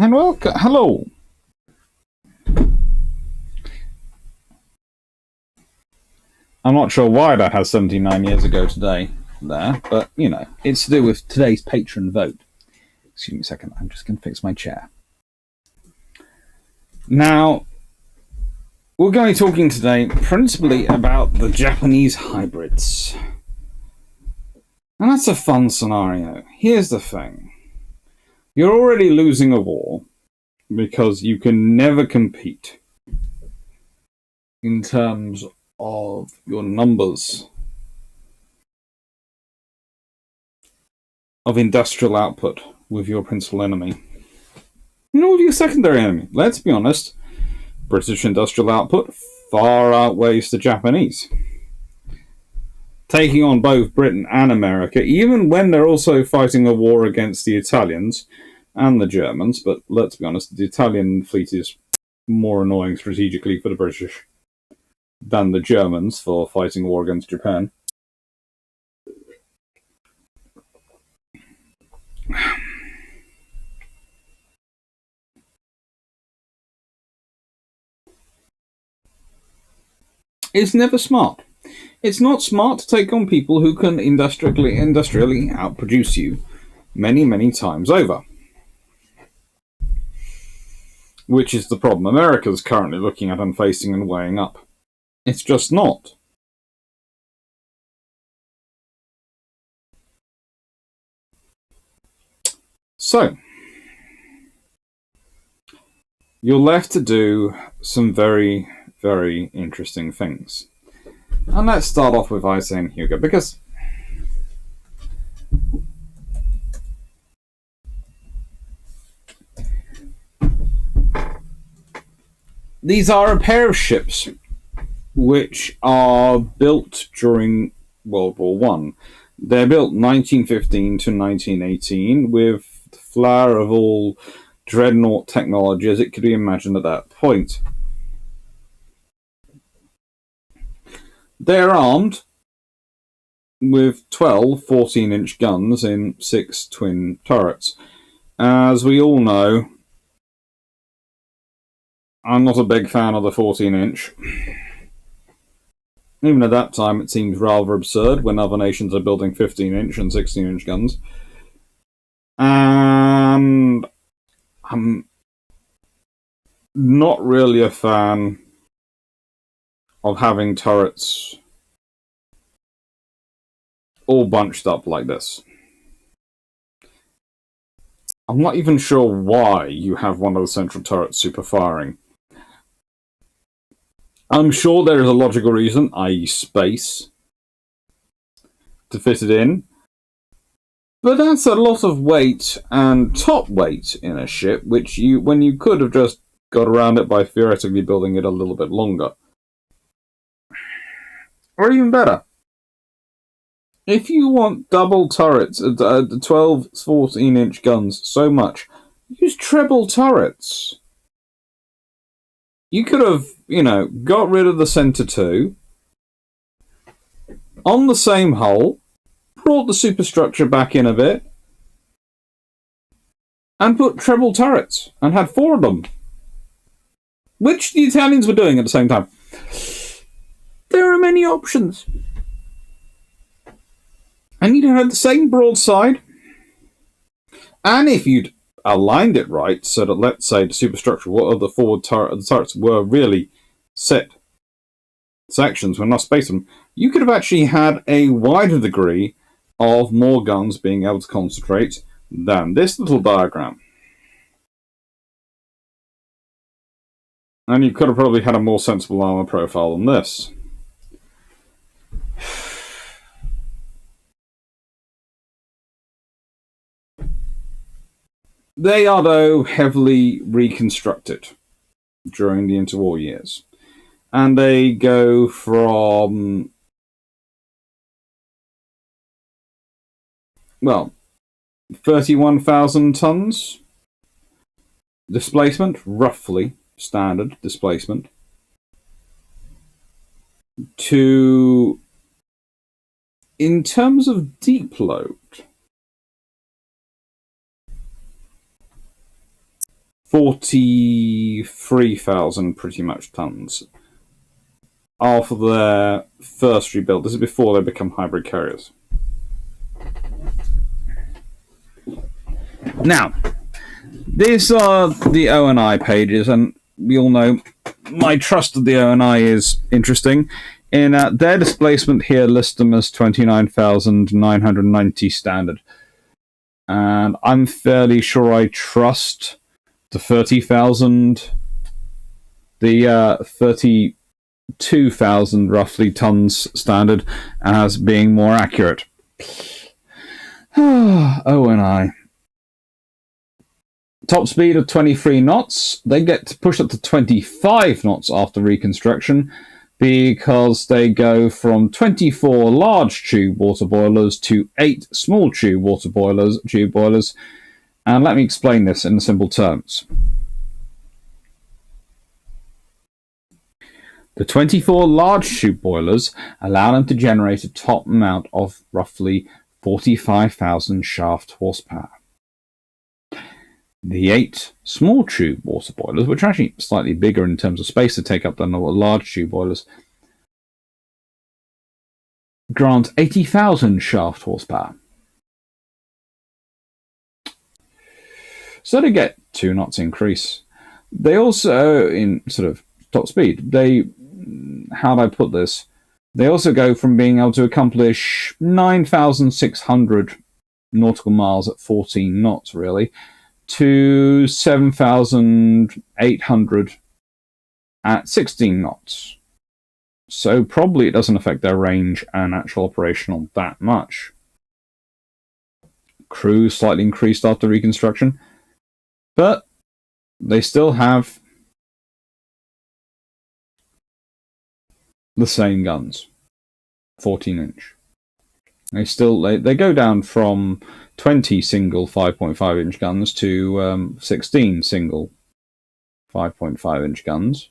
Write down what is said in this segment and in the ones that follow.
And welcome. Hello. I'm not sure why that has 79 years ago today there, but it's to do with today's patron vote. Excuse me a second. I'm just going to fix my chair. Now, we're going to be talking today principally about the Japanese hybrids. And that's a fun scenario. Here's the thing. You're already losing a war because you can never compete in terms of your numbers of industrial output with your principal enemy. Nor with your secondary enemy. Let's be honest, British industrial output far outweighs the Japanese. Taking on both Britain and America, even when they're also fighting a war against the Italians and the Germans, but let's be honest, the Italian fleet is more annoying strategically for the British than the Germans for fighting a war against Japan. It's never smart. It's not smart to take on people who can industrially outproduce you many, many times over. Which is the problem America's currently looking at and facing and weighing up. It's just not. So, you're left to do some very, very interesting things. And let's start off with Isa and Hugo, because these are a pair of ships which are built during World War One. They're built 1915 to 1918 with the flower of all dreadnought technology as it could be imagined at that point. They're armed with 12 14-inch guns in 6 twin turrets. As we all know, I'm not a big fan of the 14-inch. Even at that time, it seems rather absurd when other nations are building 15-inch and 16-inch guns. And I'm not really a fan of having turrets all bunched up like this. I'm not even sure why you have one of the central turrets super firing. I'm sure there is a logical reason, i.e. space, to fit it in. But that's a lot of weight and top weight in a ship, which when you could have just got around it by theoretically building it a little bit longer. Or even better, if you want double turrets, 12, 14-inch guns so much, use treble turrets. You could have, got rid of the center two, on the same hull, brought the superstructure back in a bit, and put treble turrets, and had 4 of them. Which the Italians were doing at the same time. There are many options. And you'd have the same broadside. And if you'd aligned it right, so that, let's say, the superstructure of the forward turrets were really set sections, when not spaced them, you could have actually had a wider degree of more guns being able to concentrate than this little diagram. And you could have probably had a more sensible armor profile than this. They are, though, heavily reconstructed during the interwar years. And they go from, 31,000 tons displacement, roughly standard displacement, to, in terms of deep load, 43,000 pretty much tons after their first rebuild. This is before they become hybrid carriers. Now, these are the O&I pages, and we all know my trust of the O&I is interesting. In their displacement here, list them as 29,990 standard. And I'm fairly sure I trust the 30,000, the 32,000 roughly tons standard as being more accurate. O&I. Top speed of 23 knots. They get pushed up to 25 knots after reconstruction because they go from 24 large tube water boilers to 8 small tube water boilers, tube boilers. And let me explain this in simple terms. The 24 large tube boilers allow them to generate a top amount of roughly 45,000 shaft horsepower. The 8 small tube water boilers, which are actually slightly bigger in terms of space to take up than the large tube boilers, grant 80,000 shaft horsepower. So they get 2 knots increase. They also, in sort of top speed, how do I put this? They also go from being able to accomplish 9,600 nautical miles at 14 knots, really, to 7,800 at 16 knots. So probably it doesn't affect their range and actual operational that much. Crew slightly increased after reconstruction, but they still have the same guns, 14-inch. They go down from 20 single 5.5-inch guns to 16 single 5.5-inch guns,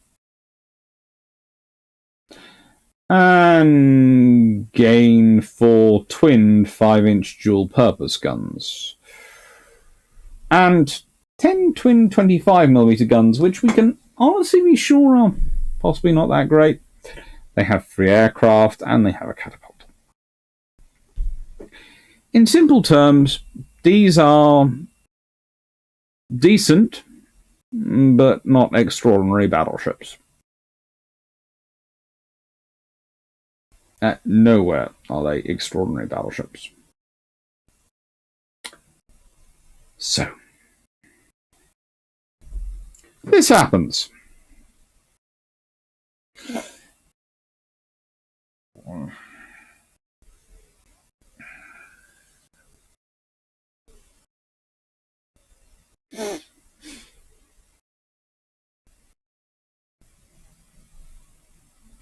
and gain 4 twinned 5-inch dual-purpose guns, and 10 twin 25mm guns, which we can honestly be sure are possibly not that great. They have 3 aircraft, and they have a catapult. In simple terms, these are decent, but not extraordinary battleships. At nowhere are they extraordinary battleships. So, this happens.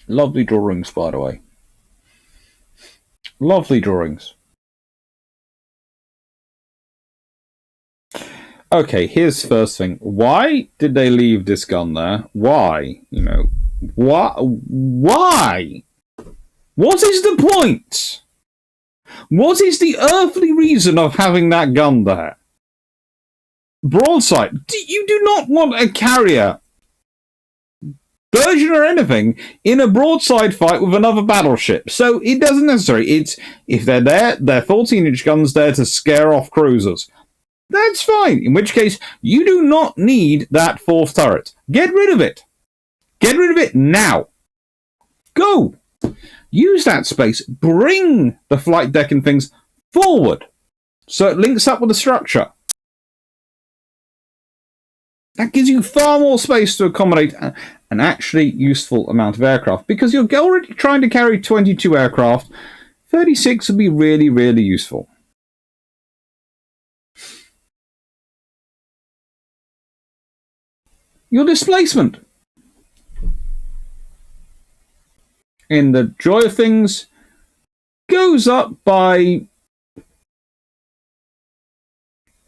Lovely drawings, by the way. Lovely drawings. Okay, here's the first thing. Why did they leave this gun there? Why? Why? What is the point? What is the earthly reason of having that gun there? Broadside. You do not want a carrier, version or anything, in a broadside fight with another battleship. So it doesn't necessarily. It's if they're there, they're 14-inch guns there to scare off cruisers. That's fine. In which case, you do not need that 4th turret. Get rid of it. Get rid of it now. Go. Use that space. Bring the flight deck and things forward so it links up with the structure. That gives you far more space to accommodate an actually useful amount of aircraft, because you're already trying to carry 22 aircraft. 36 would be really, really useful. Your displacement. In the joy of things, goes up by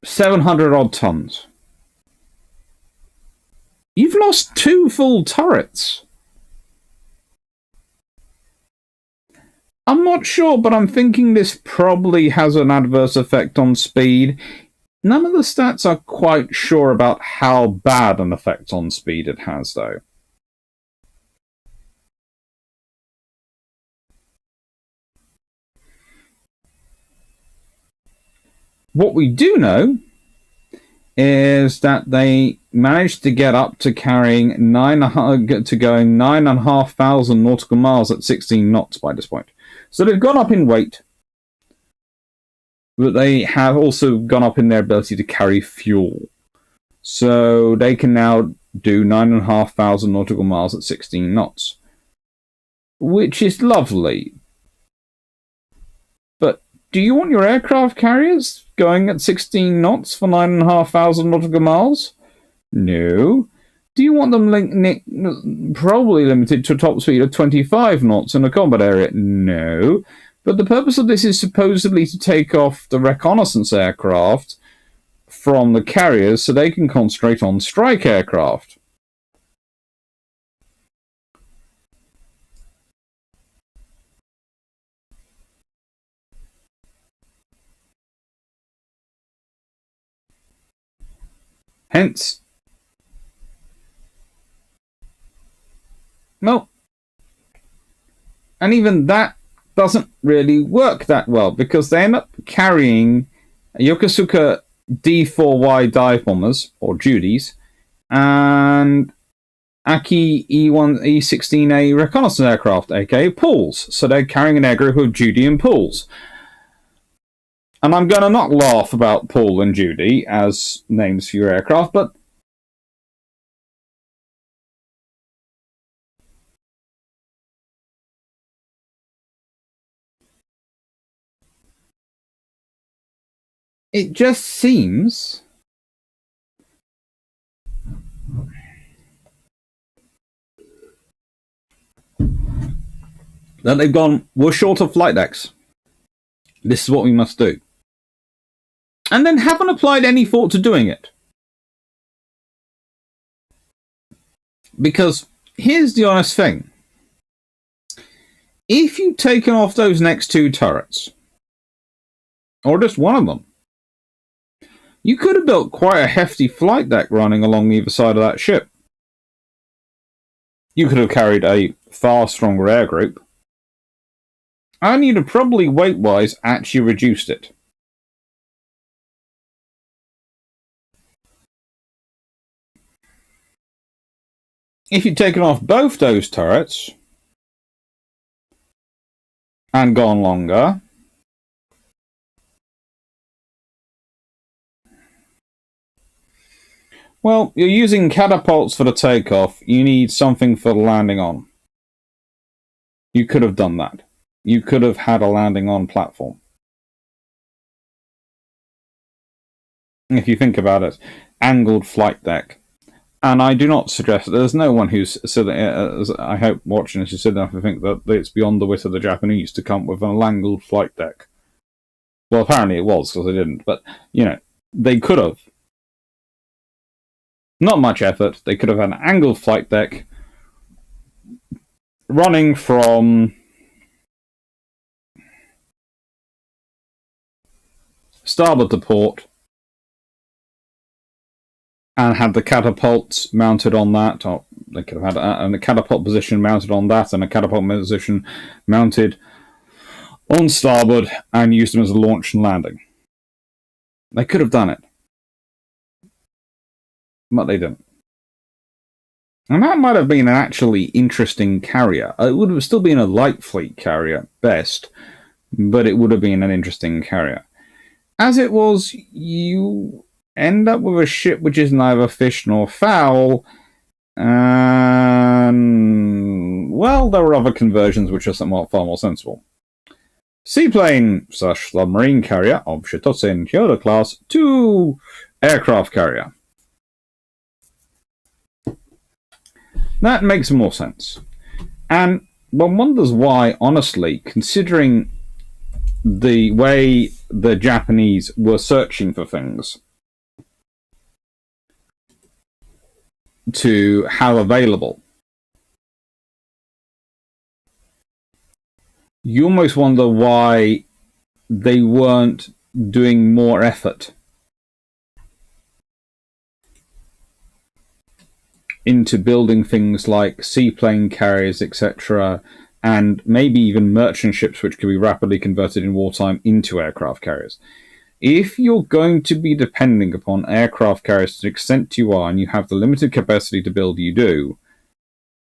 700 odd tons. You've lost 2 full turrets. I'm not sure, but I'm thinking this probably has an adverse effect on speed. None of the stats are quite sure about how bad an effect on speed it has, though. What we do know is that they managed to get up to carrying going 9,500 nautical miles at 16 knots by this point. So they've gone up in weight, but they have also gone up in their ability to carry fuel. So they can now do 9,500 nautical miles at 16 knots, which is lovely. But do you want your aircraft carriers going at 16 knots for 9,500 nautical miles? No. Do you want them probably limited to a top speed of 25 knots in a combat area? No. But the purpose of this is supposedly to take off the reconnaissance aircraft from the carriers so they can concentrate on strike aircraft. Hence, no. And even that doesn't really work that well because they end up carrying Yokosuka D4Y dive bombers, or Judies, and Aki E16A reconnaissance aircraft, aka Pools. So they're carrying an air group of Judy and Pools. And I'm going to not laugh about Pool and Judy as names for your aircraft, but it just seems that they've gone, we're short of flight decks. This is what we must do. And then haven't applied any thought to doing it. Because here's the honest thing. If you'd taken off those next two turrets, or just one of them, you could have built quite a hefty flight deck running along either side of that ship. You could have carried a far stronger air group. And you'd have probably, weight-wise, actually reduced it. If you'd taken off both those turrets and gone longer, well, you're using catapults for the takeoff. You need something for the landing on. You could have done that. You could have had a landing on platform. If you think about it, angled flight deck. And I do not suggest, there's no one who's, I hope, watching this, who's silly enough to think that it's beyond the wit of the Japanese to come up with an angled flight deck. Well, apparently it was, because they didn't. But, they could have. Not much effort. They could have had an angled flight deck running from starboard to port and had the catapults mounted on that, or they could have had a catapult position mounted on that and a catapult position mounted on starboard and used them as a launch and landing. They could have done it. But they didn't. And that might have been an actually interesting carrier. It would have still been a light fleet carrier, best, but it would have been an interesting carrier. As it was, you end up with a ship which is neither fish nor fowl, and, well, there were other conversions which are somewhat far more sensible. Seaplane/submarine carrier of Shitosen Hyodo class to aircraft carrier. That makes more sense. And one wonders why, honestly, considering the way the Japanese were searching for things to have available, you almost wonder why they weren't doing more effort into building things like seaplane carriers, etc., and maybe even merchant ships, which could be rapidly converted in wartime into aircraft carriers. If you're going to be depending upon aircraft carriers to the extent you are, and you have the limited capacity to build you do,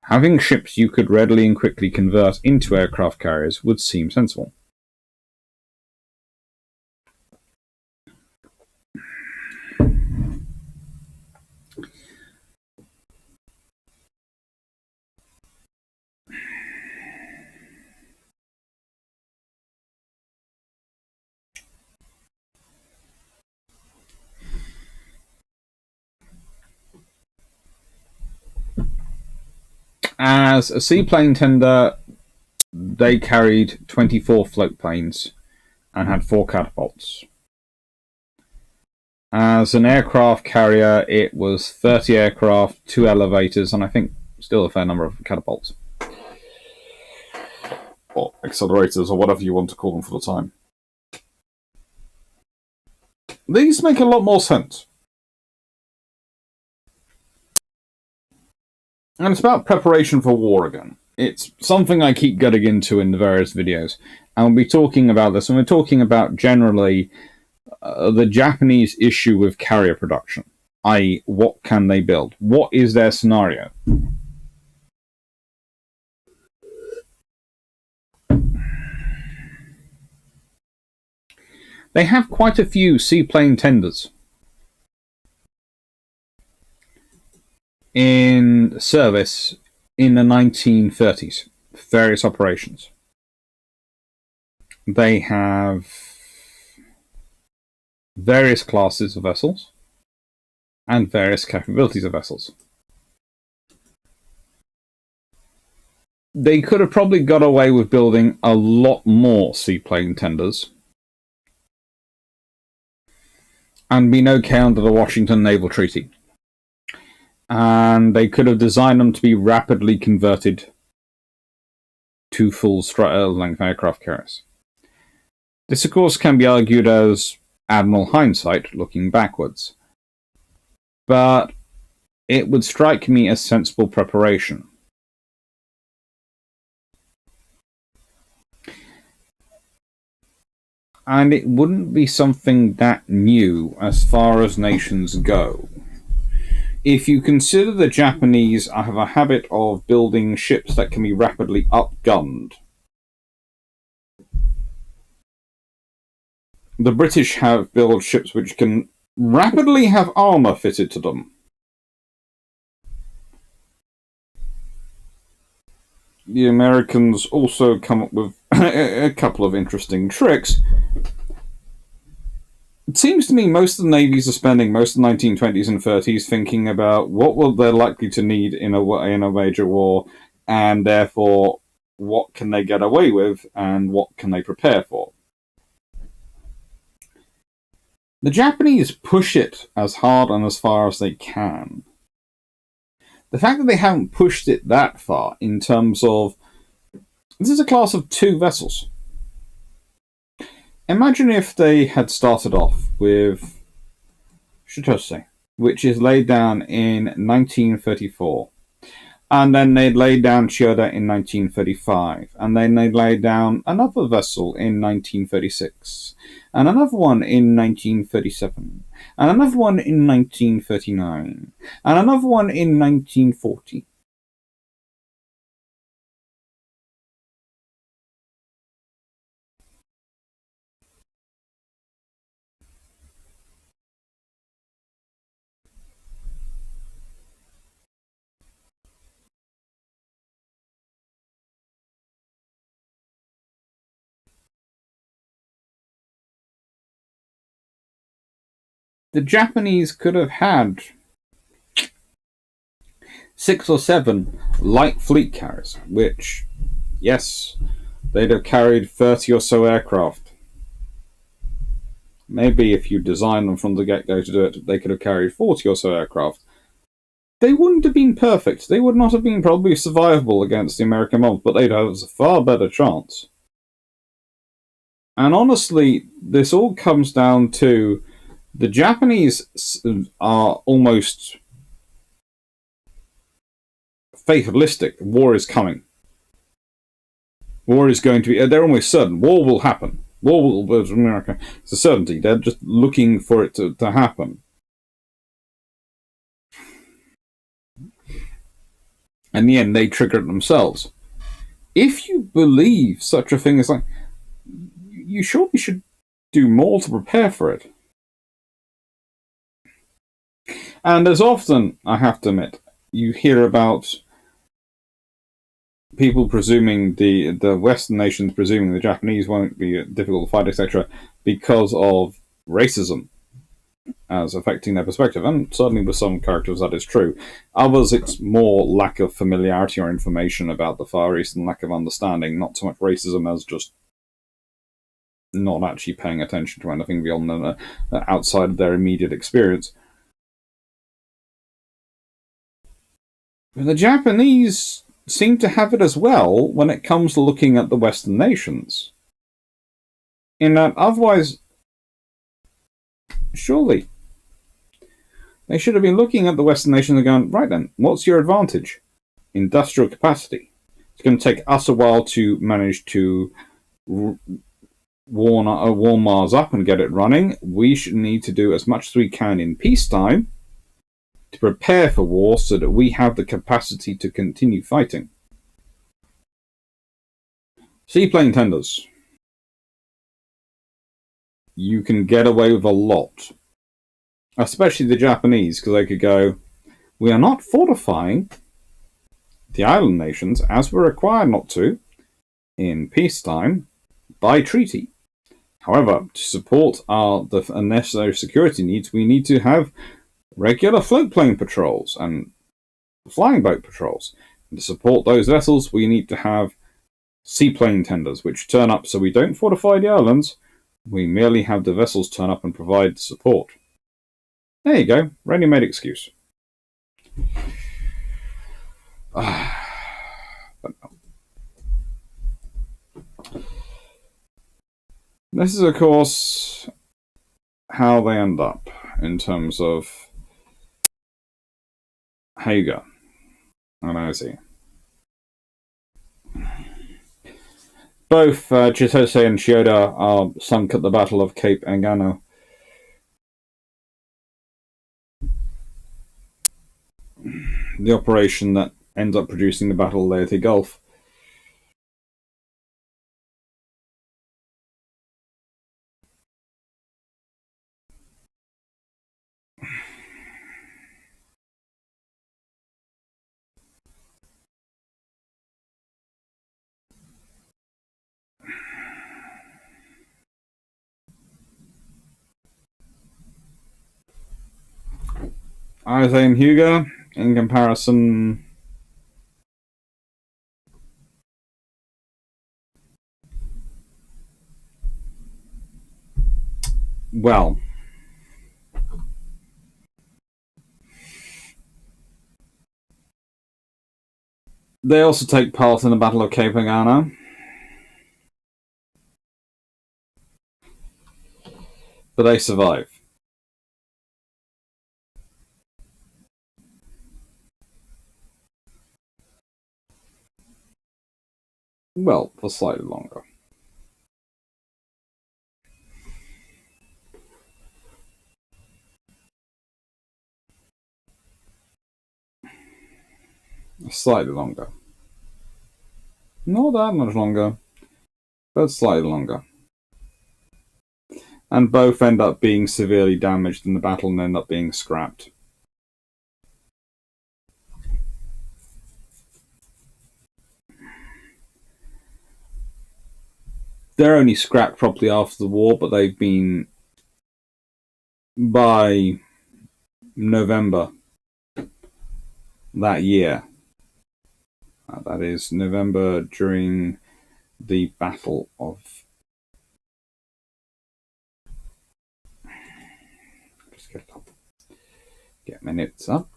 having ships you could readily and quickly convert into aircraft carriers would seem sensible. As a seaplane tender, they carried 24 float planes and had 4 catapults. As an aircraft carrier, it was 30 aircraft, 2 elevators, and I think still a fair number of catapults. Or accelerators, or whatever you want to call them for the time. These make a lot more sense. And it's about preparation for war again. It's something I keep getting into in the various videos. And we'll be talking about this, and we're talking about generally the Japanese issue with carrier production, i.e., what can they build? What is their scenario? They have quite a few seaplane tenders in service in the 1930s, various operations. They have various classes of vessels and various capabilities of vessels. They could have probably got away with building a lot more seaplane tenders and been okay under the Washington Naval Treaty. And they could have designed them to be rapidly converted to full length aircraft carriers. This, of course, can be argued as Admiral hindsight looking backwards, but it would strike me as sensible preparation. And it wouldn't be something that new as far as nations go. If you consider the Japanese have a habit of building ships that can be rapidly upgunned, the British have built ships which can rapidly have armour fitted to them. The Americans also come up with a couple of interesting tricks. It seems to me most of the navies are spending most of the 1920s and 30s thinking about what will they likely to need in a major war, and therefore what can they get away with and what can they prepare for. The Japanese push it as hard and as far as they can. The fact that they haven't pushed it that far in terms of this is a class of 2 vessels. Imagine if they had started off with Shitose, which is laid down in 1934. And then they'd laid down Chiyoda in 1935. And then they'd laid down another vessel in 1936. And another one in 1937. And another one in 1939. And another one in 1940. The Japanese could have had 6 or 7 light fleet carriers, which, yes, they'd have carried 30 or so aircraft. Maybe if you design them from the get-go to do it, they could have carried 40 or so aircraft. They wouldn't have been perfect. They would not have been probably survivable against the American mob, but they'd have a far better chance. And honestly, this all comes down to the Japanese are almost fatalistic. War is coming. War is going to be. They're almost certain. War will happen. War will. America. It's a certainty. They're just looking for it to happen. In the end, they trigger it themselves. If you believe such a thing as like, you surely should do more to prepare for it. And as often, I have to admit, you hear about people presuming the Western nations presuming the Japanese won't be difficult to fight, etc., because of racism as affecting their perspective. And certainly with some characters that is true. Others, it's more lack of familiarity or information about the Far East and lack of understanding, not so much racism as just not actually paying attention to anything beyond outside of their immediate experience. The Japanese seem to have it as well when it comes to looking at the Western nations. In that, otherwise, surely, they should have been looking at the Western nations and going, right then, what's your advantage? Industrial capacity. It's going to take us a while to manage to warm Mars up and get it running. We should need to do as much as we can in peacetime to prepare for war so that we have the capacity to continue fighting. Seaplane tenders. You can get away with a lot. Especially the Japanese, because they could go, we are not fortifying the island nations as we're required not to in peacetime by treaty. However, to support the necessary security needs, we need to have regular float plane patrols and flying boat patrols. And to support those vessels, we need to have seaplane tenders, which turn up so we don't fortify the islands, we merely have the vessels turn up and provide support. There you go, ready-made excuse. But no. This is, of course, how they end up in terms of Hugo and Ozzy. Both Chitose and Shioda are sunk at the Battle of Cape Engano. The operation that ends up producing the Battle of Leyte Gulf. Ozzy and Hugo, in comparison, well, they also take part in the Battle of Cape Engano, but they survive. Well, for slightly longer. Slightly longer. Not that much longer, but slightly longer. And both end up being severely damaged in the battle and end up being scrapped. They're only scrapped properly after the war, but they've been, by November that year, that is November during the Battle of, just get minutes up,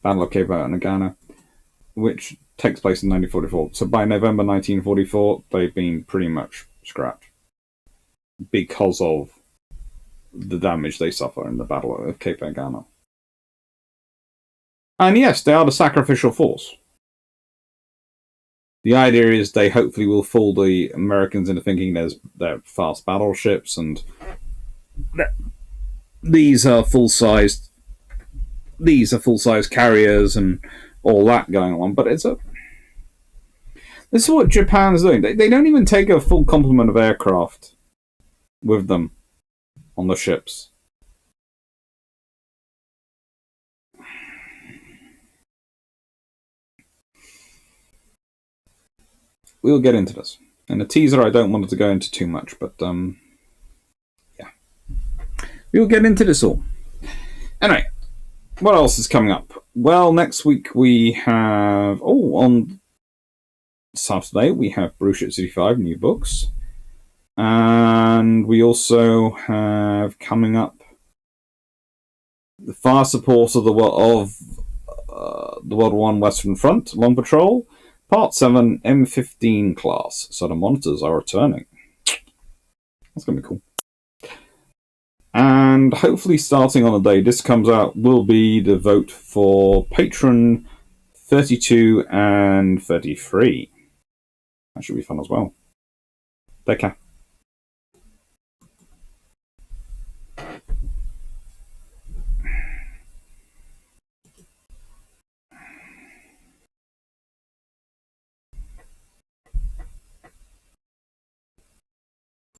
Battle of Cape Engano, which takes place in 1944. So by November 1944, they've been pretty much scrapped because of the damage they suffer in the Battle of Cape Engano. And yes, they are the sacrificial force. The idea is they hopefully will fool the Americans into thinking they're fast battleships and these are full-sized carriers and all that going on. But this is what Japan's doing. They don't even take a full complement of aircraft with them on the ships. We'll get into this. In a teaser, I don't want to go into too much, but yeah. We'll get into this all. Anyway, what else is coming up? Well, next week we have... on Saturday, we have Brewship City 5 new books. And we also have coming up the fire support of the World War I Western Front, Long Patrol, Part 7, M15 class. So the monitors are returning. That's going to be cool. And hopefully starting on the day this comes out will be the vote for Patron 32 and 33. That should be fun as well. Take care.